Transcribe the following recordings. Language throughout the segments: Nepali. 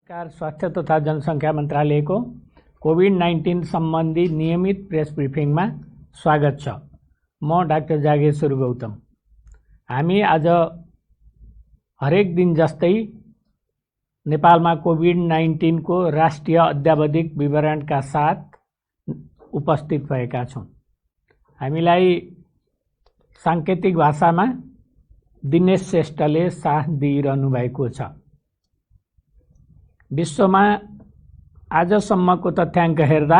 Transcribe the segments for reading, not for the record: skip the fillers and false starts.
नमस्कार। स्वास्थ्य तथा जनसङ्ख्या मन्त्रालयको कोभिड-19 सम्बन्धी नियमित प्रेस ब्रिफिङमा स्वागत छ। म डाक्टर जागेश्वर गौतम। हामी आज हरेक दिन जस्तै नेपालमा कोभिड-19 को राष्ट्रिय अद्यावधिक विवरणका साथ उपस्थित भएका छौँ। हामीलाई साङ्केतिक भाषामा दिनेश श्रेष्ठले साथ दिइरहनु भएको छ। विश्वमा आजसम्मको तथ्याङ्क हेर्दा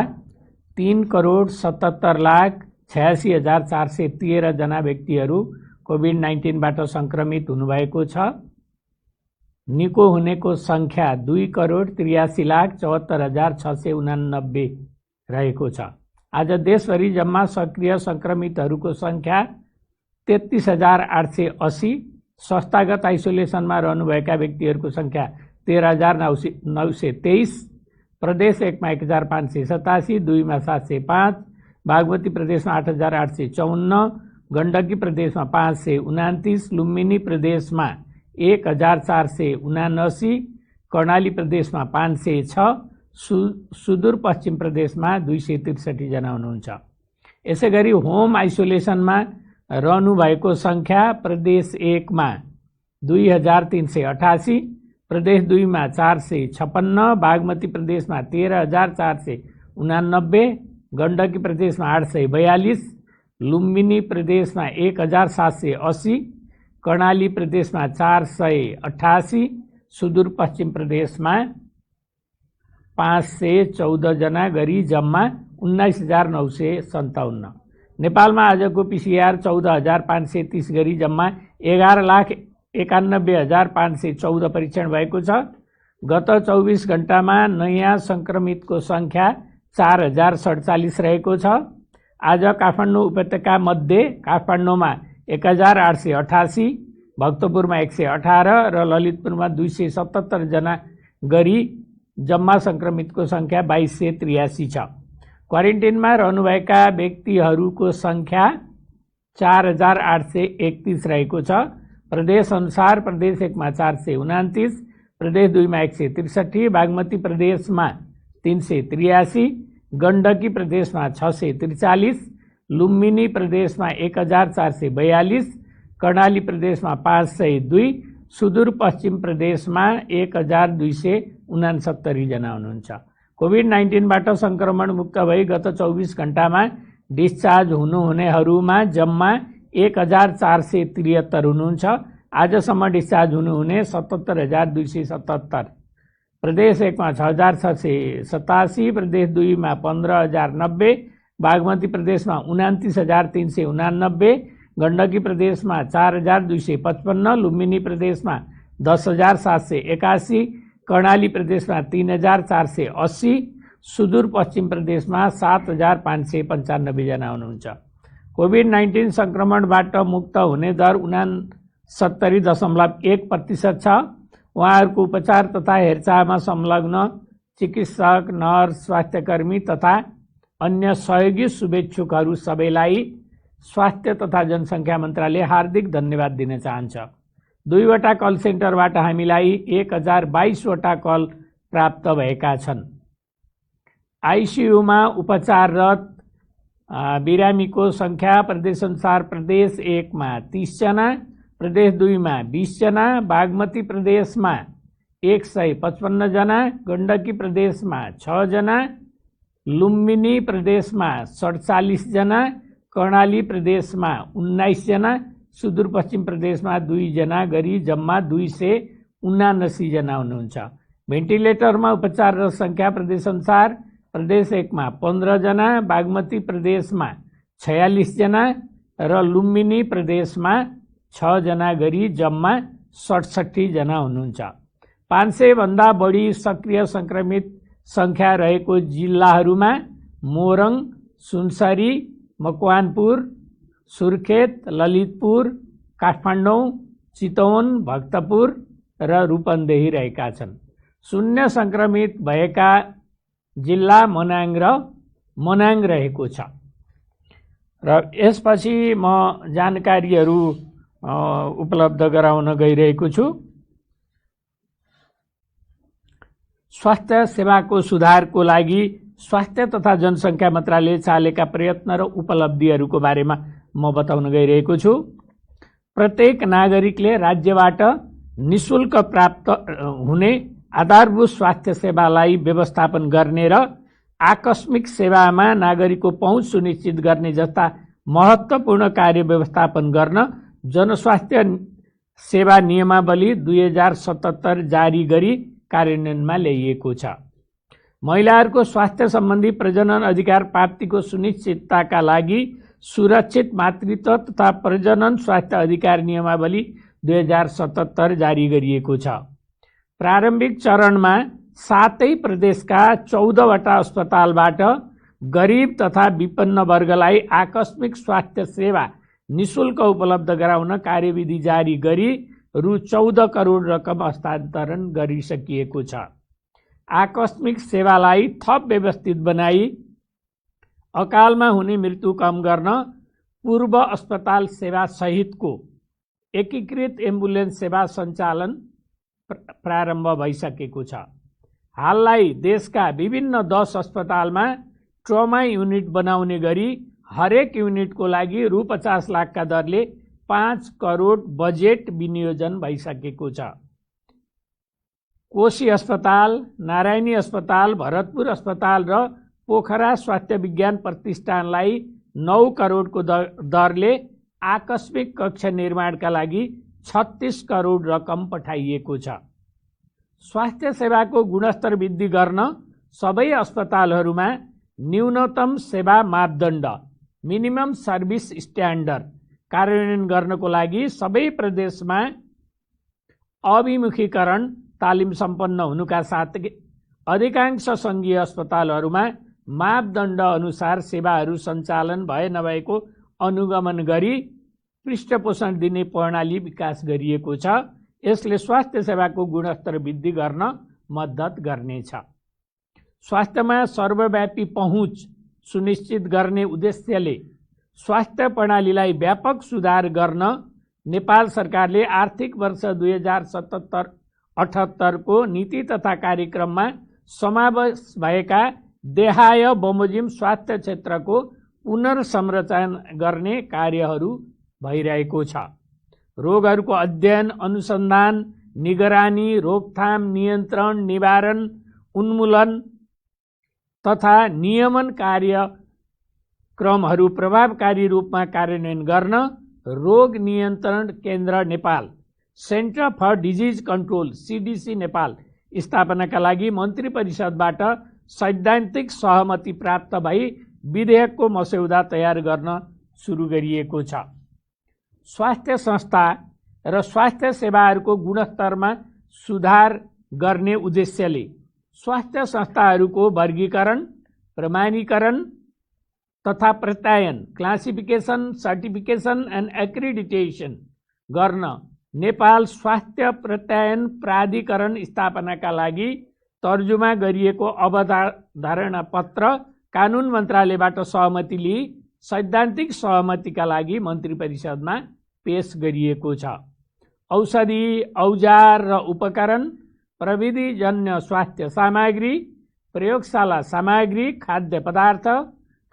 3,77,86,413 जना व्यक्तिहरू कोभिड-19बाट सङ्क्रमित हुनुभएको छ। निको हुनेको सङ्ख्या 2,83,74,689 रहेको छ। आज देशभरि जम्मा सक्रिय सङ्क्रमितहरूको सङ्ख्या 33,880, संस्थागत आइसोलेसनमा रहनुभएका व्यक्तिहरूको सङ्ख्या 13,923, प्रदेश 1 मा 1,587, 2 मा 705, बागमती प्रदेशमा 8,854, गण्डकी प्रदेशमा 529, लुम्बिनी प्रदेशमा 1,479, कर्णाली प्रदेशमा 506, सुदूरपश्चिम प्रदेशमा 263 जना हुनुहुन्छ। यसैगरी होम आइसोलेसनमा रहनुभएको सङ्ख्या प्रदेश 1 मा 2,388, प्रदेश 2 मा 456, बागमती प्रदेशमा 13,489, गण्डकी प्रदेशमा 842, लुम्बिनी प्रदेशमा 1,780, कर्णाली प्रदेशमा 488, सुदूरपश्चिम प्रदेशमा 514 जना गरी जम्मा 19,957। नेपालमा आजको PCR 14,530 गरी जम्मा 11,91,514 परीक्षण भएको छ। गत 24 घण्टामा नयाँ सङ्क्रमितको सङ्ख्या 4,047 रहेको छ। आज काठमाडौँ उपत्यका मध्ये काठमाडौँमा 1,888, भक्तपुरमा 118 र ललितपुरमा 277 जना गरी जम्मा सङ्क्रमितको सङ्ख्या 2,283 छ। क्वारेन्टिनमा रहनुभएका व्यक्तिहरूको सङ्ख्या 4,831 रहेको छ। प्रदेश अनुसार प्रदेश 1 मा 429, प्रदेश 2 मा 163, बागमती प्रदेशमा 383, गण्डकी प्रदेशमा 643, लुम्बिनी प्रदेशमा 1,442, कर्णाली प्रदेशमा 502, सुदूरपश्चिम प्रदेशमा 1,269 जना हुनुहुन्छ। कोभिड-19बाट सङ्क्रमण मुक्त भई गत 24 घण्टामा डिस्चार्ज हुनुहुनेहरूमा जम्मा 1,473 हुनुहुन्छ। आजसम्म डिस्चार्ज हुनुहुने 77,277। प्रदेश 1 मा 6,687, प्रदेश 2 मा 15,090, बागमती प्रदेशमा 29,389, गण्डकी प्रदेशमा 4,255, लुम्बिनी प्रदेशमा 10,781, कर्णाली प्रदेशमा 3,480, सुदूरपश्चिम प्रदेशमा 7,595 जना हुनुहुन्छ। कोभिड-19 सङ्क्रमणबाट मुक्त हुने दर 69.1% छ। उहाँहरूको उपचार तथा हेरचाहमा संलग्न चिकित्सक, नर्स, स्वास्थ्यकर्मी तथा अन्य सहयोगी शुभेच्छुकहरू सबैलाई स्वास्थ्य तथा जनसङ्ख्या मन्त्रालय हार्दिक धन्यवाद दिन चाहन्छ। 2 वटा कल सेन्टरबाट हामीलाई 1,022 वटा कल प्राप्त भएका छन्। आइसियुमा उपचाररत बिरामीको सङ्ख्या प्रदेशअनुसार प्रदेश 1 मा 30 जना, प्रदेश 2 मा 20 जना, बागमती प्रदेशमा 155 जना, गण्डकी प्रदेशमा 6 जना, लुम्बिनी प्रदेशमा 47 जना, कर्णाली प्रदेशमा 19 जना, सुदूरपश्चिम प्रदेशमा 2 जना गरी जम्मा 279 जना हुनुहुन्छ। भेन्टिलेटरमा उपचाररत सङ्ख्या प्रदेशअनुसार प्रदेश 1 मा 15 जना, बागमती प्रदेशमा 46 जना र लुम्बिनी प्रदेशमा 6 जना गरी जम्मा 67 जना हुनुहुन्छ। 500 भन्दा बढी सक्रिय सङ्क्रमित सङ्ख्या रहेको जिल्लाहरूमा मोरङ, सुनसरी, मकवानपुर, सुर्खेत, ललितपुर, काठमाडौँ, चितवन, भक्तपुर र रूपन्देही रहेका छन्। शून्य सङ्क्रमित भएका जिल्ला मनाङ रहेको छ। र यसपछि म जानकारीहरू उपलब्ध गराउन गइरहेको छु। स्वास्थ्य सेवाको सुधारको लागि स्वास्थ्य तथा जनसङ्ख्या मन्त्रालयले चालेका प्रयत्न र उपलब्धिहरूको बारेमा म बताउन गइरहेको छु। प्रत्येक नागरिकले राज्यबाट निशुल्क प्राप्त हुने आधारभूत स्वास्थ्य सेवालाई व्यवस्थापन गर्ने र आकस्मिक सेवामा नागरिकको पहुँच सुनिश्चित गर्ने जस्ता महत्त्वपूर्ण कार्य व्यवस्थापन गर्न जनस्वास्थ्य सेवा नियमावली 2077 जारी गरी कार्यान्वयनमा ल्याइएको छ। महिलाहरूको स्वास्थ्य सम्बन्धी प्रजनन अधिकार प्राप्तिको सुनिश्चितताका लागि सुरक्षित मातृत्व तथा प्रजनन स्वास्थ्य अधिकार नियमावली 2077 जारी गरिएको छ। प्रारम्भिक चरणमा 7 प्रदेशका 14वटा अस्पतालबाट गरिब तथा विपन्न वर्गलाई आकस्मिक स्वास्थ्य सेवा निशुल्क उपलब्ध गराउन कार्यविधि जारी गरी रु 14 करोड रकम हस्तान्तरण गरिसकिएको छ। आकस्मिक सेवालाई थप व्यवस्थित बनाई अकालमा हुने मृत्यु कम गर्न पूर्व अस्पताल सेवा सहितको एकीकृत एम्बुलेन्स सेवा सञ्चालन प्रारम्भ भइसकेको छ। हाललाई देशका विभिन्न 10 अस्पतालमा ट्रमा युनिट बनाउने गरी हरेक युनिटको लागि रु 50 लाखका दरले 5 करोड बजेट विनियोजन भइसकेको छ। कोशी अस्पताल, नारायणी अस्पताल, भरतपुर अस्पताल र पोखरा स्वास्थ्य विज्ञान प्रतिष्ठानलाई 9 करोडको दरले आकस्मिक कक्ष निर्माणका लागि 36 करोड रकम पठाइएको छ। स्वास्थ्य सेवाको गुणस्तर वृद्धि गर्न सबै अस्पतालहरूमा न्यूनतम सेवा मापदण्ड मिनिमम सर्भिस स्ट्यान्डर्ड कार्यान्वयन गर्नको लागि सबै प्रदेशमा अभिमुखीकरण तालिम सम्पन्न हुनुका साथै अधिकांश सङ्घीय अस्पतालहरूमा मापदण्ड अनुसार सेवाहरू सञ्चालन भए नभएको अनुगमन गरी पृष्ठपोषण दिने प्रणाली विकास गरिएको छ। यसले स्वास्थ्य सेवाको गुणस्तर वृद्धि गर्न मद्दत गर्नेछ। स्वास्थ्यमा सर्वव्यापी पहुँच सुनिश्चित गर्ने उद्देश्यले स्वास्थ्य प्रणालीलाई व्यापक सुधार गर्न नेपाल सरकारले आर्थिक वर्ष 2077-78 को नीति तथा कार्यक्रममा समावेश भएका देहाय बमोजिम स्वास्थ्य क्षेत्रको पुनर्संरचना गर्ने कार्यहरू भइरहेको छ। रोगहरूको अध्ययन, अनुसन्धान, निगरानी, रोकथाम, नियन्त्रण, निवारण, उन्मूलन तथा नियमन कार्यक्रमहरू प्रभावकारी रूपमा कार्यान्वयन गर्न रोग नियन्त्रण केन्द्र Nepal, centre for disease control CDC Nepal स्थापनाका लागि मन्त्री परिषदबाट सैद्धान्तिक सहमति प्राप्त भई विधेयकको मस्यौदा तयार गर्न सुरु गरिएको छ। स्वास्थ्य संस्था र स्वास्थ्य सेवाहरूको गुणस्तरमा सुधार गर्ने उद्देश्यले स्वास्थ्य संस्थाहरूको वर्गीकरण, प्रमाणीकरण तथा प्रत्यायन क्लासिफिकेसन, सर्टिफिकेसन एन्ड एक्रिडिटेसन गर्न नेपाल स्वास्थ्य प्रत्यायन प्राधिकरण स्थापनाका लागि तर्जुमा गरिएको अवधारणा पत्र कानुन मन्त्रालयबाट सहमति लिई सैद्धान्तिक सहमतिका लागि मन्त्री परिषदमा पेश गरिएको छ। औषधि, औजार र उपकरण, प्रविधिजन्य स्वास्थ्य सामग्री, प्रयोगशाला सामग्री, खाद्य पदार्थ,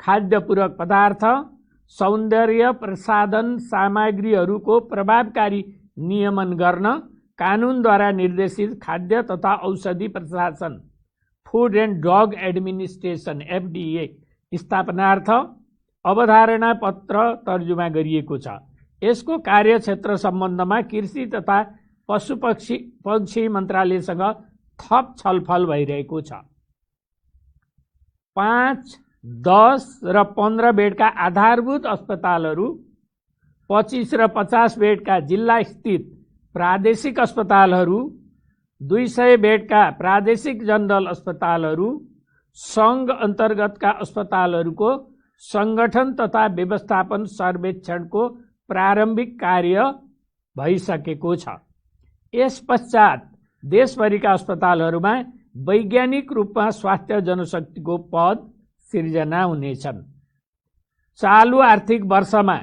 खाद्य पूरक पदार्थ, सौन्दर्य प्रसाधन सामग्रीहरूको प्रभावकारी नियमन गर्न कानुनद्वारा निर्देशित खाद्य तथा औषधि प्रशासन food and drug administration FDA स्थापनार्थ अवधारणा पत्र तर्जुमा गरिएको छ। यसको कार्यक्षेत्र सम्बन्धमा कृषि तथा पशु मन्त्रालयसँग थप छलफल भइरहेको छ। 5, 10 र 15 बेडका आधारभूत अस्पतालहरू, 25 र 50 बेडका जिल्ला स्थित प्रादेशिक अस्पतालहरू, 200 बेडका प्रादेशिक जनरल अस्पतालहरू, सङ्घ अन्तर्गतका अस्पतालहरूको सङ्गठन तथा व्यवस्थापन सर्वेक्षणको प्रारम्भिक कार्य भइसकेको छ। यस पश्चात देशभरिका अस्पतालहरूमा वैज्ञानिक रूपमा स्वास्थ्य जनशक्तिको पद सिर्जना हुनेछन्। चालु आर्थिक वर्षमा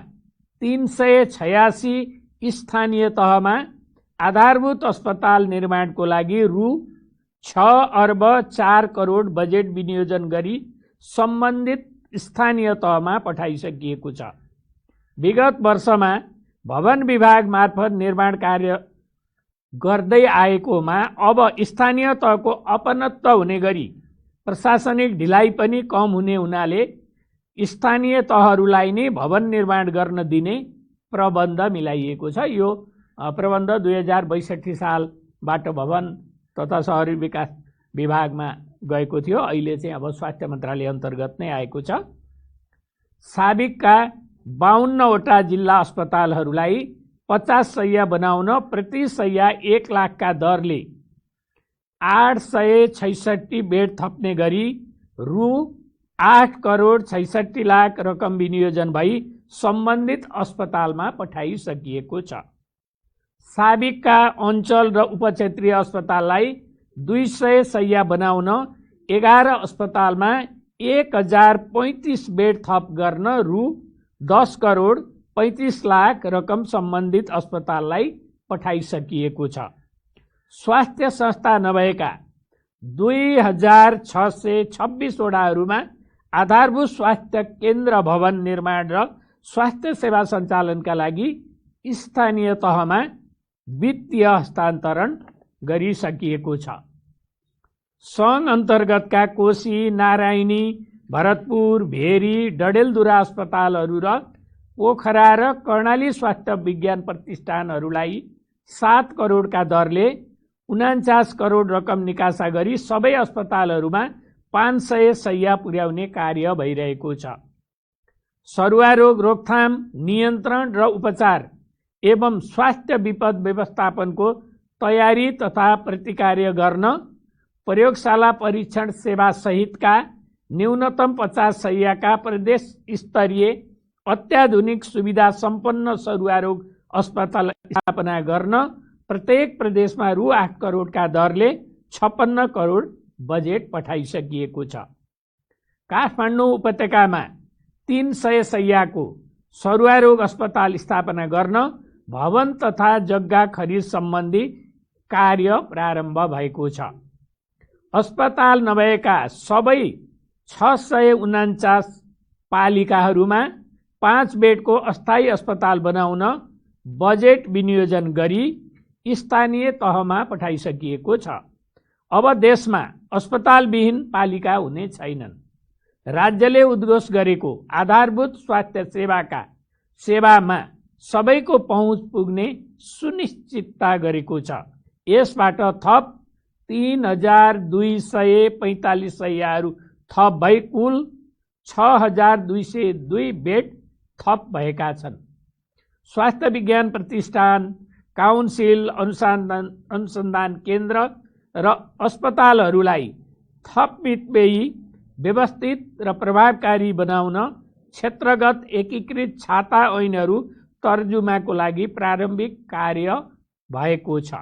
386 स्थानीय तहमा आधारभूत अस्पताल निर्माणको लागि रु 6,04,00,00,000 बजेट विनियोजन गरी सम्बन्धित स्थानीय तहमा पठाइसकिएको छ। विगत वर्षमा भवन विभाग मार्फत निर्माण कार्य गर्दै आएकोमा अब स्थानीय तहको अपनत्व हुने गरी प्रशासनिक ढिलाइ पनि कम हुने हुनाले स्थानीय तहहरूलाई नै भवन निर्माण गर्न दिने प्रबन्ध मिलाइएको छ। यो प्रबन्ध 2062 सालबाट भवन तथा शहरी विकास विभागमा गएको थियो। अहिले चाहिँ अब स्वास्थ्य मन्त्रालय अन्तर्गत नै आएको छ। साबिकका 52वटा जिल्ला अस्पतालहरूलाई 50 शैय्या बनाउन प्रति शैय्या 1 लाखका दरले 866 बेड थप्ने गरी रु 8,66,00,000 रकम विनियोजन भई सम्बन्धित अस्पतालमा पठाइसकिएको छ। साबिकका अञ्चल र उपक्षेत्रीय अस्पताललाई 200 शैय्या बनाउन 11 अस्पतालमा 1035 बेड थप गर्न रु 10,35,00,000 रकम सम्बन्धित अस्पताललाई पठाइसकिएको छ। स्वास्थ्य संस्था नभएका 2,626 वडाहरूमा आधारभूत स्वास्थ्य केन्द्र भवन निर्माण र स्वास्थ्य सेवा सञ्चालनका लागि स्थानीय तहमा वित्तीय हस्तान्तरण गरिसकिएको छ। सङ्घ अन्तर्गतका कोशी, नारायणी, भरतपुर, भेरी, डडेलधुरा अस्पतालहरू र पोखरा र कर्णाली स्वास्थ्य विज्ञान प्रतिष्ठानहरूलाई 7 करोडका दरले 49 करोड रकम निकासा गरी सबै अस्पतालहरूमा 500 शैय्या पुर्याउने कार्य भइरहेको छ। सरुवा रोग रोकथाम, नियन्त्रण र उपचार एवं स्वास्थ्य विपद व्यवस्थापनको तयारी तथा प्रतिकार्य गर्न प्रयोगशाला परीक्षण सेवा सहितका न्यूनतम 50 शैय्याका प्रदेश स्तरीय अत्याधुनिक सुविधा सम्पन्न सरुवा रोग अस्पताल स्थापना गर्न प्रत्येक प्रदेशमा रु 8 करोडका दरले 56 करोड बजेट पठाइसकिएको छ। काठमाडौँ उपत्यकामा 300 शैय्याको सरुवा रोग अस्पताल स्थापना गर्न भवन तथा जग्गा खरिद सम्बन्धी कार्य प्रारम्भ भएको छ। अस्पताल नभएका सबै 649 पालिकाहरूमा 5 बेडको अस्थायी अस्पताल बनाउन बजेट विनियोजन गरी स्थानीय तहमा पठाइसकिएको छ। अब देशमा अस्पतालविहीन पालिका हुने छैनन्। राज्यले उद्घोष गरेको आधारभूत स्वास्थ्य सेवामा सबैको पहुँच पुग्ने सुनिश्चितता गरेको छ। यसबाट थप 3,245 शैय्याहरू थप भई कुल 6,202 बेड थप भएका छन्। स्वास्थ्य विज्ञान प्रतिष्ठान, काउन्सिल, अनुसन्धान केन्द्र र अस्पतालहरूलाई थप मितव्ययी, व्यवस्थित र प्रभावकारी बनाउन क्षेत्रगत एकीकृत छाता ऐनहरू तर्जुमाको लागि प्रारम्भिक कार्य भएको छ।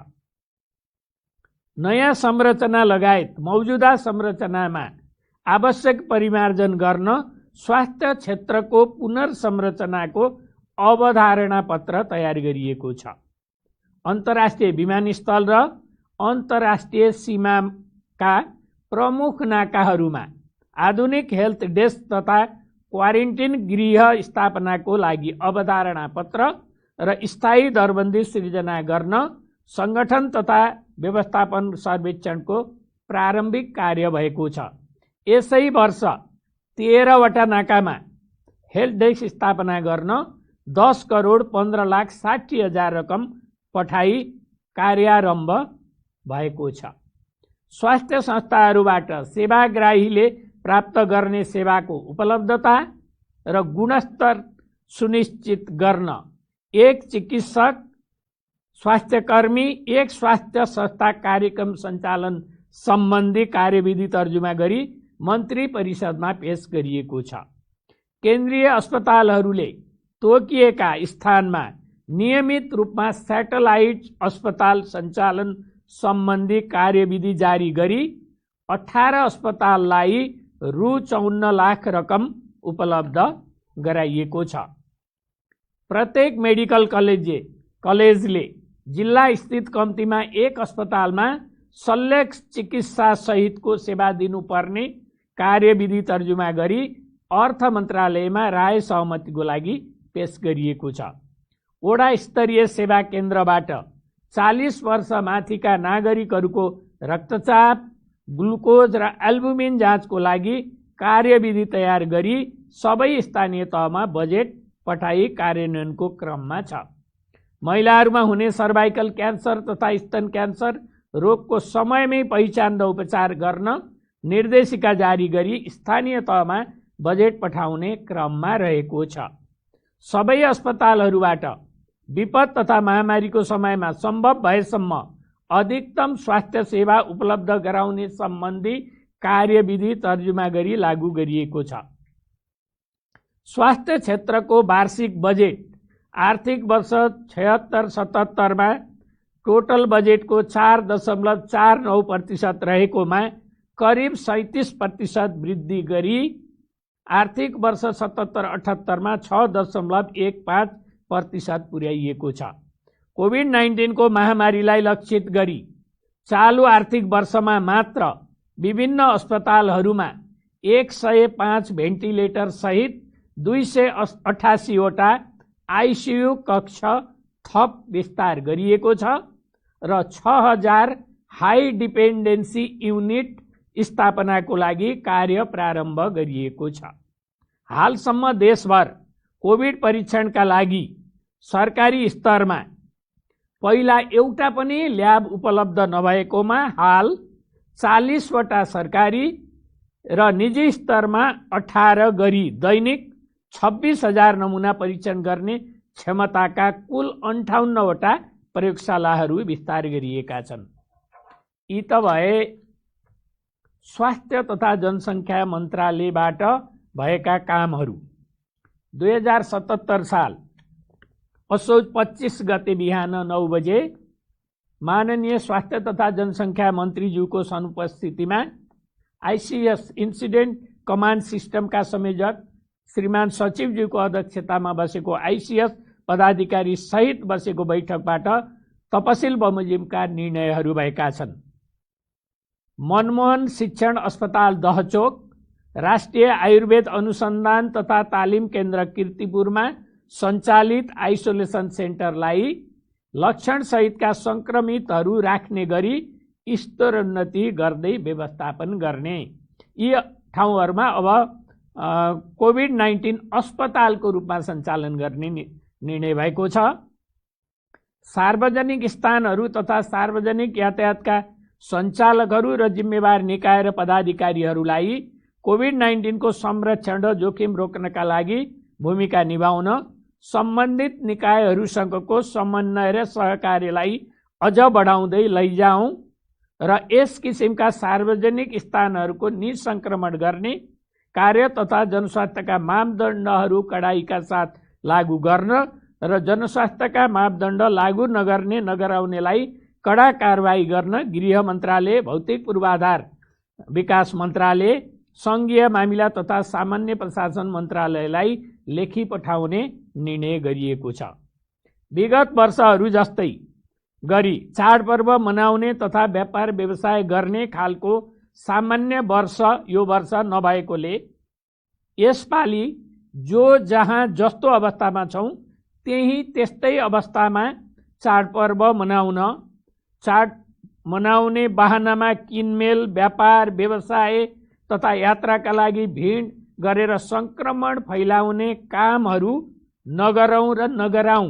नयाँ संरचना लगायत मौजुदा संरचनामा आवश्यक परिमार्जन गर्न स्वास्थ्य क्षेत्रको पुनर्संरचनाको अवधारणा पत्र तयार गरिएको छ। अन्तर्राष्ट्रिय विमानस्थल र अन्तर्राष्ट्रिय सीमाका प्रमुख नाकाहरूमा आधुनिक हेल्थ डेस्क तथा क्वारेन्टिन गृह स्थापनाको लागि अवधारणा पत्र र स्थायी दरबन्दी सृजना गर्न संगठन तथा व्यवस्थापन सर्वेक्षणको प्रारम्भिक कार्य भएको छ। यसै वर्ष 13वटा नाकामा हेल्थ डेस्क स्थापना गर्न 10,15,60,000 रकम पठाई कार्यारम्भ भएको छ। स्वास्थ्य संस्थाहरूबाट सेवाग्राहीले प्राप्त गर्ने सेवाको उपलब्धता र गुणस्तर सुनिश्चित गर्न एक चिकित्सक, स्वास्थ्यकर्मी, एक स्वास्थ्य संस्था कार्यक्रम सञ्चालन सम्बन्धी कार्यविधि तर्जुमा गरी मन्त्री परिषदमा पेश गरिएको छ। केन्द्रीय अस्पतालहरूले तोकिएका स्थानमा नियमित रूपमा सैटेलाइट अस्पताल सञ्चालन सम्बन्धी कार्यविधि जारी गरी 18 अस्पताललाई रु 54 लाख रकम उपलब्ध गराइएको छ। प्रत्येक मेडिकल कलेजले जिल्ला स्थित कम्तीमा एक अस्पतालमा शल्य चिकित्सा सहितको सेवा दिनुपर्ने कार्यविधि तर्जुमा गरी अर्थ मन्त्रालयमा राय सहमतिको लागि पेश गरिएको छ। वडा स्तरीय सेवा केन्द्रबाट 40 वर्ष माथिका नागरिकहरूको रक्तचाप, ग्लुकोज र एल्बुमिन जाँचको लागि कार्यविधि तयार गरी सबै स्थानीय तहमा बजेट पठाई कार्यान्वयनको क्रममा छ। महिलाहरूमा हुने सर्भाइकल क्यान्सर तथा स्तन क्यान्सर रोगको समयमै पहिचान र उपचार गर्न निर्देशिका जारी गरी स्थानीय तहमा बजेट पठाउने क्रममा रहेको छ। सबै अस्पतालहरूबाट विपद तथा महामारीको समयमा सम्भव भएसम्म अधिकतम स्वास्थ्य सेवा उपलब्ध गराउने सम्बन्धी कार्यविधि तर्जुमा गरी लागू गरिएको छ। स्वास्थ्य क्षेत्रको वार्षिक बजेट आर्थिक वर्ष 76-77 मा टोटल बजेटको 4.49% रहेकोमा करिब 37% वृद्धि गरी आर्थिक वर्ष 77-78 मा 6.15% पुर्याइएको छ। कोभिड-19 को महामारीलाई लक्षित गरी चालू आर्थिक वर्षमा मात्र विभिन्न अस्पतालहरूमा 105 भेन्टिलेटर सहित 288 वटा आइसियु कक्ष थप विस्तार गरिएको छ र 6000 हाई डिपेन्डेन्सी युनिट स्थापनाको लागि कार्य प्रारम्भ गरिएको छ। हालसम्म देशभर कोभिड परीक्षणका लागि सरकारी स्तरमा पहिला एउटा पनि ल्याब उपलब्ध नभएकोमा हाल 40 वटा सरकारी र निजी स्तरमा 18 गरी दैनिक 26,000 नमुना परीक्षण गर्ने क्षमताका कुल 58 वटा प्रयोगशालाहरू विस्तार गरिएका छन्। यी त भए स्वास्थ्य तथा जनसङ्ख्या मन्त्रालयबाट भएका कामहरू। 2077 साल असोज 25 गते बिहान 9 बजे माननीय स्वास्थ्य तथा जनसङ्ख्या मन्त्रीज्यूको अनुपस्थितिमा आइसिएस इन्सिडेन्ट कमान्ड सिस्टमका संयोजक श्रीमान सचिवज्यूको अध्यक्षतामा बसेको आइसिएस पदाधिकारी सहित बसेको बैठकबाट तपसिल बमोजिमका निर्णयहरू भएका छन्। मनमोहन शिक्षण अस्पताल दहचोक, राष्ट्रिय आयुर्वेद अनुसन्धान तथा तालिम केन्द्र कीर्तिपुरमा सञ्चालित आइसोलेसन सेन्टरलाई लक्षण सहितका संक्रमितहरू राख्ने गरी स्तरोन्नति गर्दै व्यवस्थापन गर्ने। यी ठाउँहरूमा अब कोभिड-19 अस्पतालको रूपमा सञ्चालन गर्ने निर्णय भएको छ। सार्वजनिक स्थानहरू तथा सार्वजनिक यातायातका सञ्चालकहरू र जिम्मेवार निकाय र पदाधिकारीहरूलाई कोभिड-19 को संरक्षण र जोखिम रोक्नका लागि भूमिका निभाउन सम्बन्धित निकायहरूसँगको समन्वय र सहकार्यलाई अझ बढाउँदै लैजाउँ र यस किसिमका सार्वजनिक स्थानहरूको निसंक्रमण गर्ने कार्य तथा जनस्वास्थ्यका मापदण्डहरू कडाइका साथ लागू गर्न र जनस्वास्थ्यका मापदण्ड लागू नगर्ने नगराउनेलाई कडा कारबाही गर्न गृह मन्त्रालय, भौतिक पूर्वाधार विकास मन्त्रालय, सङ्घीय मामिला तथा सामान्य प्रशासन मन्त्रालयलाई लेखी पठाउने निर्णय गरिएको छ। विगत वर्षहरू जस्तै गरी चाडपर्व मनाउने तथा व्यापार व्यवसाय गर्ने खालको सामान्य वर्ष यो वर्ष नभएकोले यसपालि जो जहाँ जस्तो अवस्थामा छौँ त्यही त्यस्तै अवस्थामा चाडपर्व मनाउने बहानामा किनमेल, व्यापार व्यवसाय तथा यात्राका लागि भिड गरेर संक्रमण फैलाउने कामहरू नगरौँ र नगराउँ।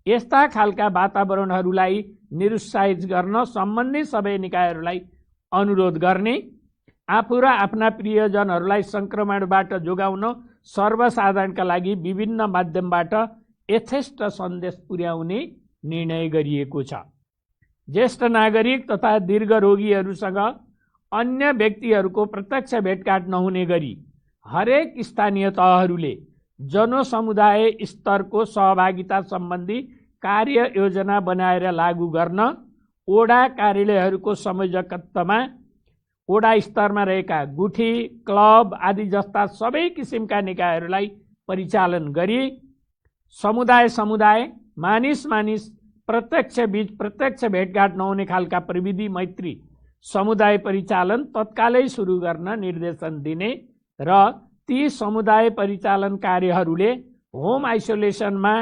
यस्ता खालका वातावरणहरूलाई निरुत्साहित गर्न सम्बन्धित सबै निकायहरूलाई अनुरोध गर्ने, आफू र आफ्ना प्रियजनहरूलाई संक्रमणबाट जोगाउन सर्वसाधारणका लागि विभिन्न माध्यमबाट यथेष्ट सन्देश पुर्याउने निर्णय गरिएको छ। ज्येष्ठ नागरिक तथा दीर्घ रोगीहरूसँग अन्य व्यक्तिहरूको प्रत्यक्ष भेटघाट नहुने गरी हरेक स्थानीय तहहरूले जनसमुदाय स्तरको सहभागिता सम्बन्धी कार्य योजना बनाएर लागू गर्न ओडा कार्यालयहरूको संयोजकत्वमा ओडा स्तरमा रहेका गुठी, क्लब आदि जस्ता सबै किसिमका निकायहरूलाई परिचालन गरी समुदाय मानिस प्रत्यक्ष बीच प्रत्यक्ष भेटघाट नहुने खालका प्रविधि मैत्री समुदाय परिचालन तत्कालै सुरु गर्न निर्देशन दिने र ती समुदाय परिचालन कार्यहरूले होम आइसोलेसनमा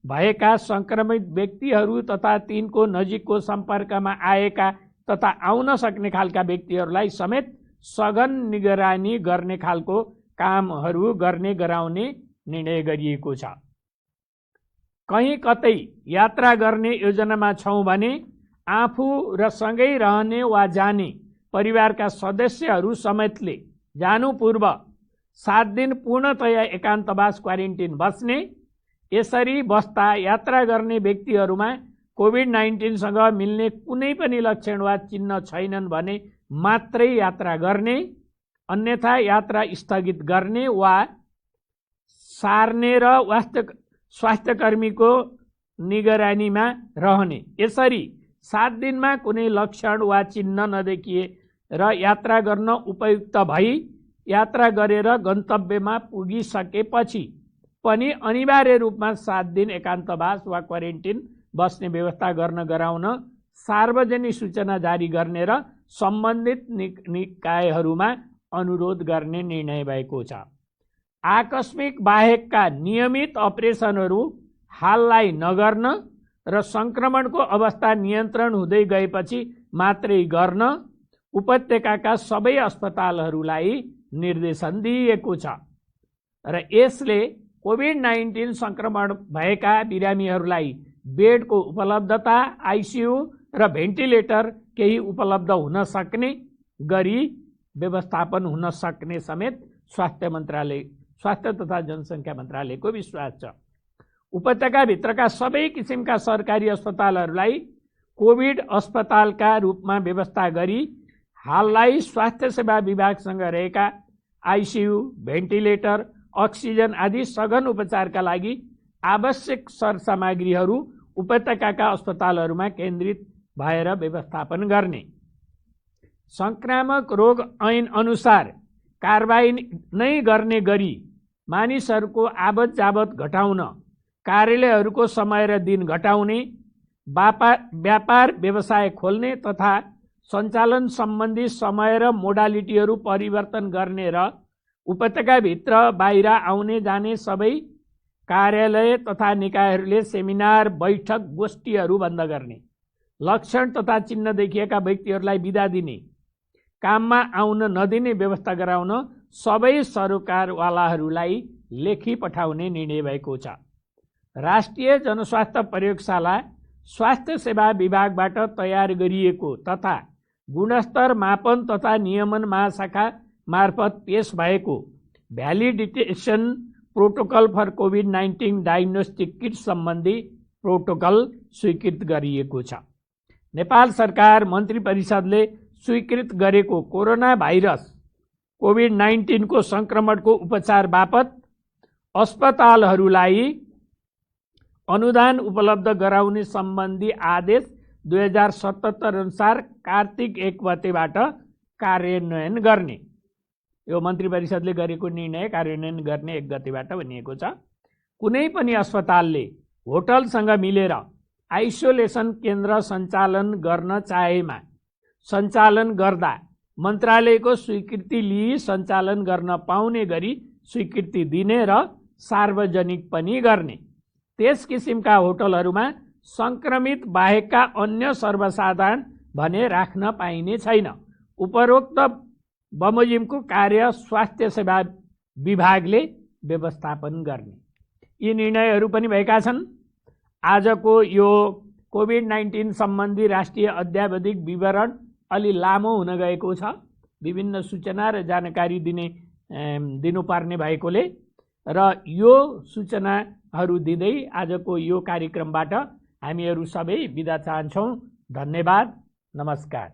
भएका संक्रमित व्यक्तिहरू तथा तिनको नजिकको सम्पर्कमा आएका तथा आउन सक्ने खालका व्यक्तिहरूलाई समेत सघन निगरानी गर्ने खालको कामहरू गर्ने गराउने निर्णय गरिएको छ। कहीँ कतै यात्रा गर्ने योजनामा छौँ भने आफू र सँगै रहने वा जाने परिवारका सदस्यहरू समेतले जानु पूर्व 7 दिन पूर्णतया एकान्तवास क्वारेन्टिन बस्ने। यसरी बस्दा यात्रा गर्ने व्यक्तिहरूमा कोभिड-19 सँग मिल्ने कुनै पनि लक्षण वा चिन्ह छैनन् भने मात्रै यात्रा गर्ने, अन्यथा यात्रा स्थगित गर्ने वा सार्ने र स्वास्थ्यकर्मीको निगरानीमा रहने। यसरी 7 दिनमा कुनै लक्षण वा चिन्ह नदेखिए र यात्रा गर्न उपयुक्त भई यात्रा गरेर गन्तव्यमा पुगिसकेपछि पनि अनिवार्य रूपमा 7 दिन एकान्तवास वा क्वारेन्टिन बस्ने व्यवस्था गर्न गराउन सार्वजनिक सूचना जारी गर्ने र सम्बन्धित निकायहरूमा अनुरोध गर्ने निर्णय भएको छ। आकस्मिक बाहेकका नियमित अपरेसनहरू हाललाई नगर्न र संक्रमणको अवस्था नियन्त्रण हुँदै गएपछि मात्रै गर्न उपत्यकाका सबै अस्पतालहरूलाई निर्देशन दिइएको छ र यसले कोभिड-19 संक्रमण भएका बिरामीहरूलाई बेडको उपलब्धता, आइसियु र भेन्टिलेटर केही उपलब्ध हुन सक्ने गरी व्यवस्थापन हुन सक्ने समेत स्वास्थ्य तथा जनसङ्ख्या मन्त्रालयको विश्वास छ। उपत्यकाभित्रका सबै किसिमका सरकारी अस्पतालहरूलाई कोभिड अस्पतालका रूपमा व्यवस्था गरी हाललाई स्वास्थ्य सेवा विभागसँग रहेका आइसियु, भेन्टिलेटर, अक्सिजन आदि सघन उपचारका लागि आवश्यक सरसामग्रीहरू उपत्यकाका अस्पतालहरूमा केन्द्रित भएर व्यवस्थापन गर्ने। संक्रामक रोग ऐन अनुसार कारबाही नै गर्ने गरी मानिसहरूको आवत जावत घटाउन, कार्यालयहरूको समय र दिन घटाउने, व्यापार व्यवसाय खोल्ने तथा सञ्चालन सम्बन्धी समय र मोडालिटीहरू परिवर्तन गर्ने र उपत्यकाभित्र बाहिर आउने जाने सबै कार्यालय तथा निकायहरूले सेमिनार, बैठक, गोष्ठीहरू बन्द गर्ने, लक्षण तथा चिन्ह देखिएका व्यक्तिहरूलाई बिदा दिने, काममा आउन नदिने व्यवस्था गराउन सबै सरकारवालाहरूलाई लेखी पठाउने निर्णय भएको छ। राष्ट्रिय जनस्वास्थ्य प्रयोगशाला स्वास्थ्य सेवा विभागबाट तयार गरिएको तथा गुणस्तर मापन तथा नियमन महाशाखा मार्फत पेश भएको भ्यालिडेसन प्रोटोकल फर कोभिड-19 डायग्नोस्टिक किट सम्बन्धी प्रोटोकल स्वीकृत गरिएको छ। नेपाल सरकार मन्त्री परिषदले स्वीकृत गरेको कोरोना भाइरस कोभिड-19 को संक्रमणको उपचार बापत अस्पतालहरूलाई अनुदान उपलब्ध गराउने सम्बन्धी आदेश 2077 अनुसार कार्तिक 1 गतेबाट कार्यान्वयन गर्ने। यो मन्त्री परिषदले गरेको निर्णय कार्यान्वयन गर्ने 1 गतेबाट भनिएको छ। कुनै पनि अस्पतालले होटलसँग मिलेर आइसोलेसन केन्द्र सञ्चालन गर्न चाहेमा सञ्चालन गर्दा मन्त्रालयको स्वीकृति लिई सञ्चालन गर्न पाउने गरी स्वीकृति दिने र सार्वजनिक पनि गर्ने। त्यस किसिमका होटलहरूमा संक्रमित बाहेकका अन्य सर्वसाधारण भने राख्न पाइने छैन। उपरोक्त बमोजिमको कार्य स्वास्थ्य सेवा विभागले व्यवस्थापन गर्ने। यी निर्णयहरू पनि भएका छन्। आजको यो कोभिड-19 सम्बन्धी राष्ट्रिय अद्यावधिक विवरण अलि लामो हुन गएको छ। विभिन्न सूचना र जानकारी दिनुपर्ने भएकोले र यो सूचनाहरू दिँदै आजको यो कार्यक्रमबाट हामीहरू सबै बिदा चाहन्छौँ। धन्यवाद, नमस्कार।